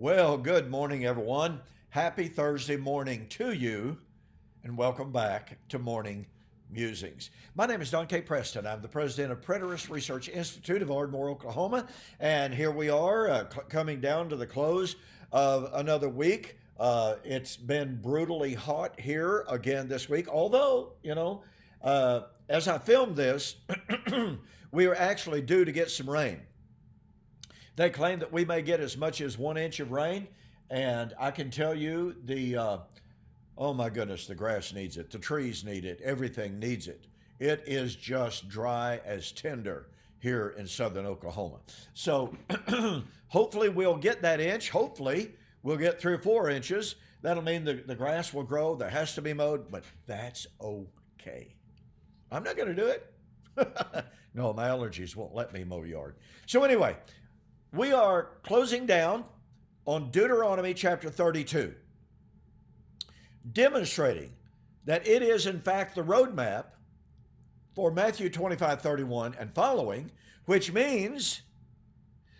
Well, good morning, everyone. Happy Thursday morning to you, and welcome back to Morning Musings. My name is Don K. Preston. I'm the president of Preterist Research Institute of Ardmore, Oklahoma, and here we are coming down to the close of another week. It's been brutally hot here again this week, although, as I filmed this, we are actually due to get some rain. They claim that we may get as much as 1 inch of rain, and I can tell you oh my goodness, the grass needs it, the trees need it, everything needs it. It is just dry as tinder here in southern Oklahoma. So hopefully we'll get that inch. Hopefully we'll get 3 or 4 inches. That'll mean the grass will grow. There has to be mowed, but that's okay. I'm not going to do it. No, my allergies won't let me mow yard. So anyway, we are closing down on Deuteronomy chapter 32, demonstrating that it is in fact the roadmap for Matthew 25:31 and following, which means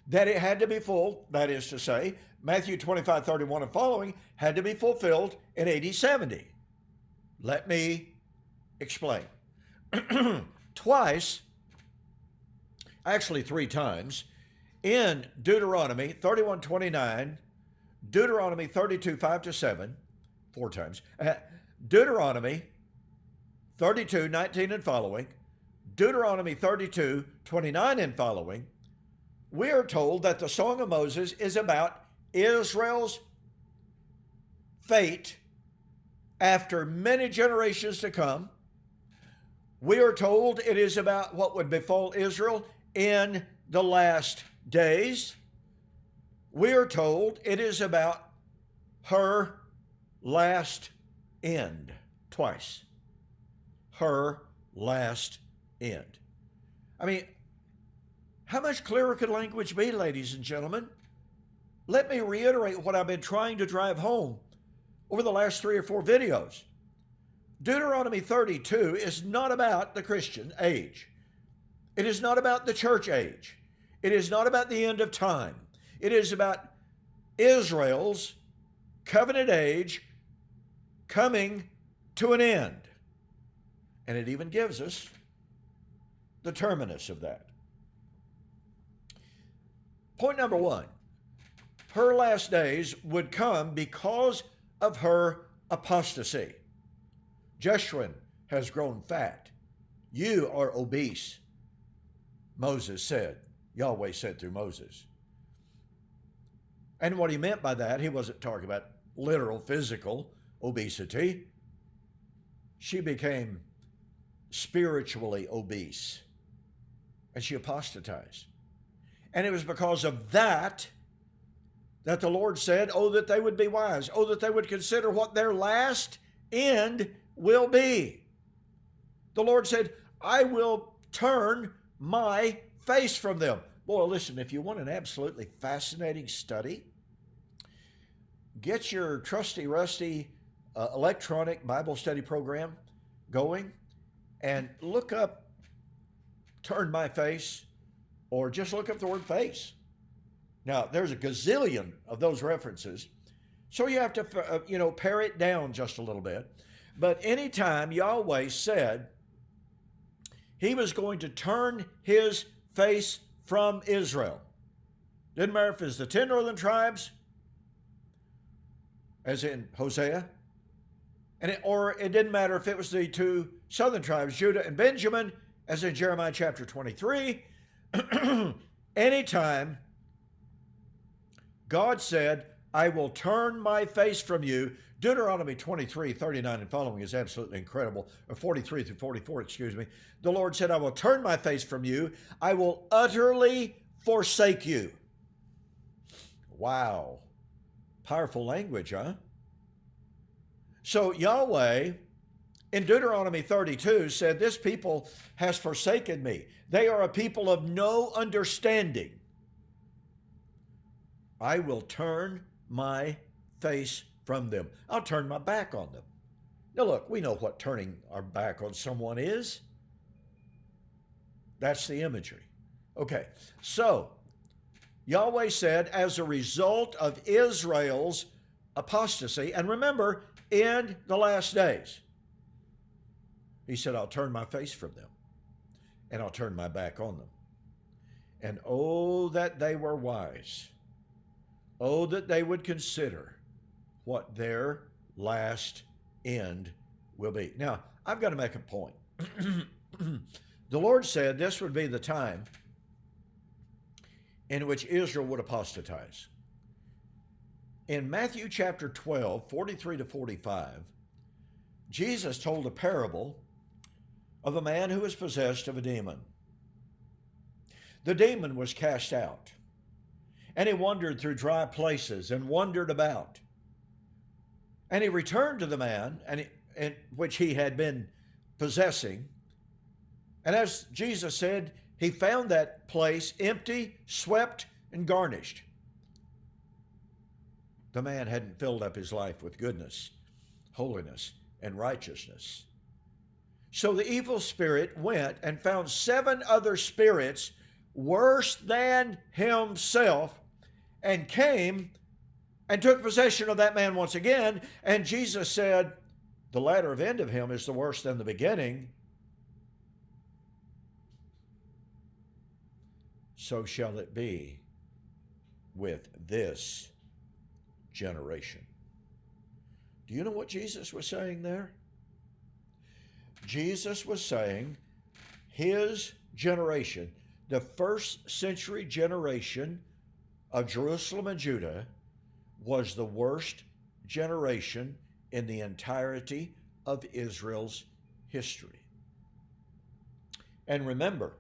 that it had to be full, that is to say, Matthew 25:31 and following had to be fulfilled in AD 70. Let me explain. Twice, actually 3 times, in Deuteronomy 31:29, Deuteronomy 32:5-7, 4 times, Deuteronomy 32:19 and following, Deuteronomy 32:29 and following, we are told that the Song of Moses is about Israel's fate after many generations to come. We are told it is about what would befall Israel in the last days. We are told it is about her last end, twice. Her last end. I mean, how much clearer could language be, ladies and gentlemen? Let me reiterate what I've been trying to drive home over the last 3 or 4 videos. Deuteronomy 32 is not about the Christian age. It is not about the church age. It is not about the end of time. It is about Israel's covenant age coming to an end. And it even gives us the terminus of that. Point number 1, her last days would come because of her apostasy. Jeshurun has grown fat. You are obese, Moses said. Yahweh said through Moses. And what he meant by that, he wasn't talking about literal physical obesity. She became spiritually obese, and she apostatized. And it was because of that that the Lord said, oh, that they would be wise. Oh, that they would consider what their last end will be. The Lord said, I will turn my face from them. Boy, listen, if you want an absolutely fascinating study, get your trusty, rusty electronic Bible study program going and look up Turn My Face, or just look up the word face. Now, there's a gazillion of those references, so you have to, pare it down just a little bit. But anytime Yahweh said he was going to turn his face from Israel, didn't matter if it's the 10 northern tribes, as in Hosea, or it didn't matter if it was the 2 southern tribes, Judah and Benjamin, as in Jeremiah chapter 23. Anytime God said, I will turn my face from you, Deuteronomy 23:39 and following is absolutely incredible, or 43-44, excuse me. The Lord said, I will turn my face from you. I will utterly forsake you. Wow. Powerful language, huh? So Yahweh in Deuteronomy 32 said, this people has forsaken me. They are a people of no understanding. I will turn my face from them. I'll turn my back on them. Now look, we know what turning our back on someone is. That's the imagery. Okay, so Yahweh said, as a result of Israel's apostasy, and remember, in the last days, he said, I'll turn my face from them and I'll turn my back on them. And oh, that they were wise. Oh, that they would consider what their last end will be. Now, I've got to make a point. The Lord said this would be the time in which Israel would apostatize. In Matthew chapter 12, 43 to 45, Jesus told a parable of a man who was possessed of a demon. The demon was cast out, and he wandered through dry places and wandered about. And he returned to the man in which he had been possessing. And as Jesus said, he found that place empty, swept, and garnished. The man hadn't filled up his life with goodness, holiness, and righteousness. So the evil spirit went and found 7 other spirits worse than himself and came and took possession of that man once again. And Jesus said, the latter end of him is the worse than the beginning. So shall it be with this generation. Do you know what Jesus was saying there? Jesus was saying his generation, the first century generation of Jerusalem and Judah, was the worst generation in the entirety of Israel's history. And remember,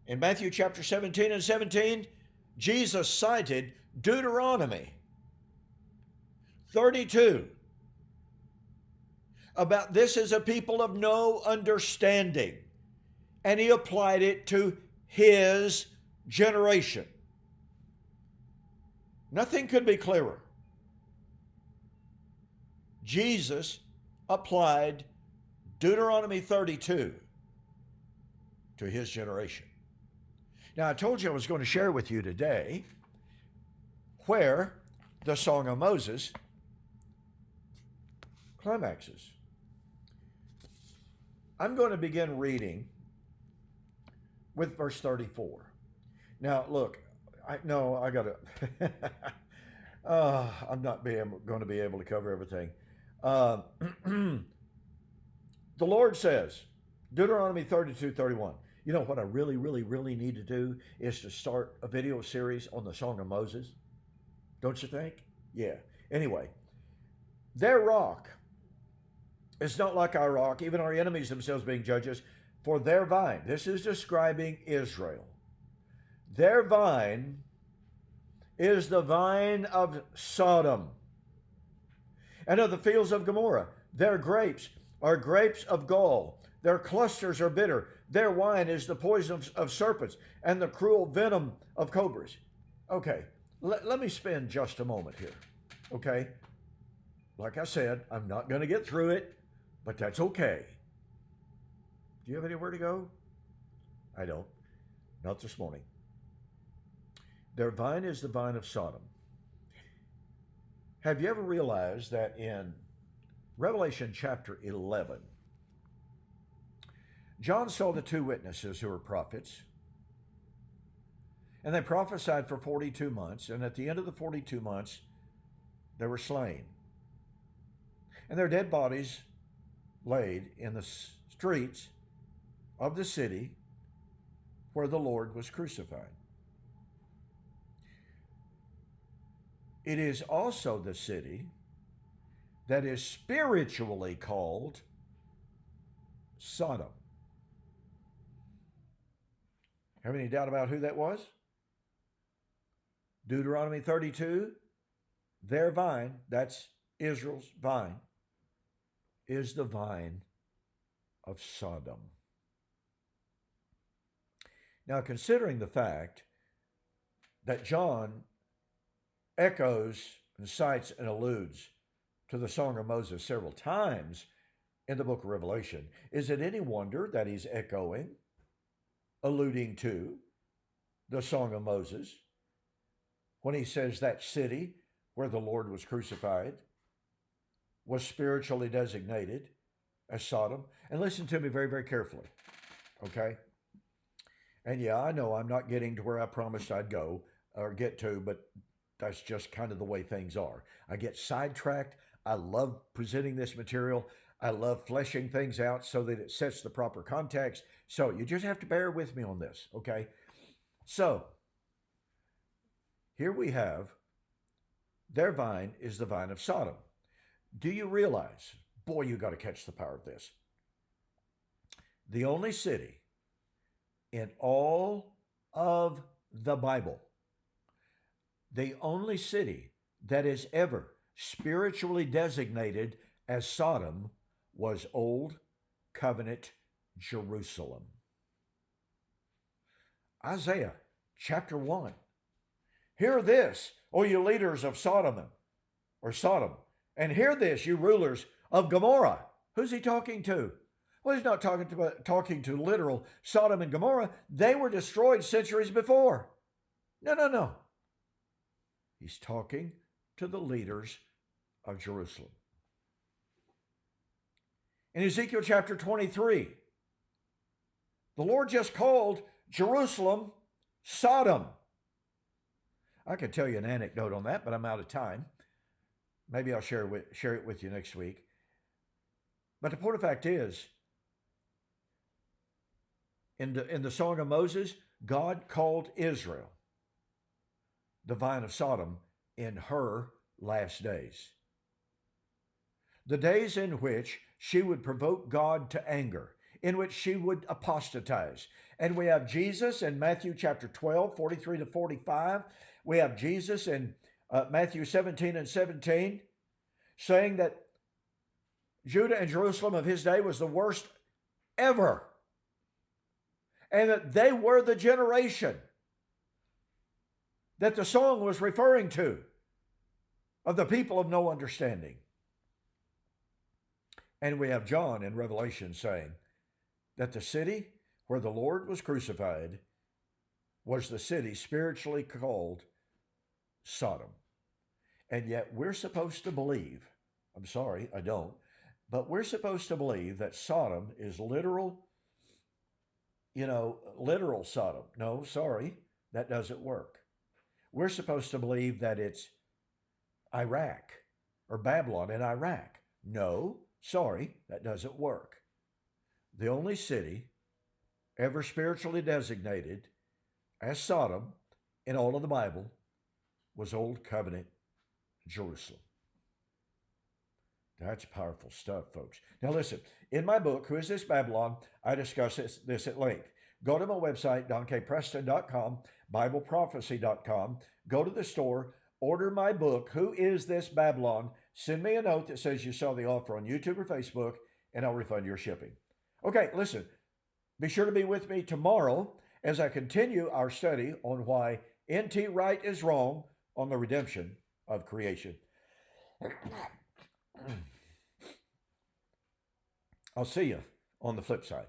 in Matthew chapter 17 and 17, Jesus cited Deuteronomy 32 about this is a people of no understanding. And he applied it to his generation. Nothing could be clearer. Jesus applied Deuteronomy 32 to his generation. Now, I told you I was going to share with you today where the Song of Moses climaxes. I'm going to begin reading with verse 34. Now, look, I got to, I'm not going to be able to cover everything. The Lord says, Deuteronomy 32:31. You know what I really, really, really need to do is to start a video series on the Song of Moses. Don't you think? Yeah. Anyway, their rock is not like our rock, even our enemies themselves being judges, for their vine. This is describing Israel. Their vine is the vine of Sodom and of the fields of Gomorrah. Their grapes are grapes of gall. Their clusters are bitter. Their wine is the poison of serpents and the cruel venom of cobras. Okay, let me spend just a moment here, okay? Like I said, I'm not going to get through it, but that's okay. Do you have anywhere to go? I don't. Not this morning. Their vine is the vine of Sodom. Have you ever realized that in Revelation chapter 11, John saw the 2 witnesses who were prophets, and they prophesied for 42 months, and at the end of the 42 months, they were slain. And their dead bodies laid in the streets of the city where the Lord was crucified. It is also the city that is spiritually called Sodom. Have any doubt about who that was? Deuteronomy 32, their vine, that's Israel's vine, is the vine of Sodom. Now, considering the fact that John echoes and cites and alludes to the Song of Moses several times in the book of Revelation, is it any wonder that he's echoing, alluding to the Song of Moses when he says that city where the Lord was crucified was spiritually designated as Sodom. And listen to me very, very carefully, okay? And yeah, I know I'm not getting to where I promised I'd go or get to, but that's just kind of the way things are. I get sidetracked. I love presenting this material. I love fleshing things out so that it sets the proper context. So you just have to bear with me on this, okay? So here we have their vine is the vine of Sodom. Do you realize, boy, you got to catch the power of this. The only city in all of the Bible, the only city that is ever spiritually designated as Sodom was Old Covenant Jerusalem. Isaiah chapter 1. Hear this, O you leaders of Sodom, and hear this, you rulers of Gomorrah. Who's he talking to? Well, he's not talking to literal Sodom and Gomorrah. They were destroyed centuries before. No. He's talking to the leaders of Jerusalem. In Ezekiel chapter 23, the Lord just called Jerusalem Sodom. I could tell you an anecdote on that, but I'm out of time. Maybe I'll share it with you next week. But the point of fact is, in the Song of Moses, God called Israel the vine of Sodom in her last days. The days in which she would provoke God to anger, in which she would apostatize. And we have Jesus in Matthew chapter 12, 43 to 45. We have Jesus in Matthew 17 and 17 saying that Judah and Jerusalem of his day was the worst ever. And that they were the generation that the song was referring to, of the people of no understanding. And we have John in Revelation saying that the city where the Lord was crucified was the city spiritually called Sodom. And yet we're supposed to believe, I'm sorry, I don't, but we're supposed to believe that Sodom is literal Sodom. No, sorry, that doesn't work. We're supposed to believe that it's Iraq or Babylon in Iraq. No, sorry, that doesn't work. The only city ever spiritually designated as Sodom in all of the Bible was Old Covenant Jerusalem. That's powerful stuff, folks. Now listen, in my book, Who is This Babylon? I discuss this at length. Go to my website, donkpreston.com, bibleprophecy.com. Go to the store, order my book, Who is This Babylon? Send me a note that says you saw the offer on YouTube or Facebook, and I'll refund your shipping. Okay, listen, be sure to be with me tomorrow as I continue our study on why N.T. Wright is wrong on the redemption of creation. I'll see you on the flip side.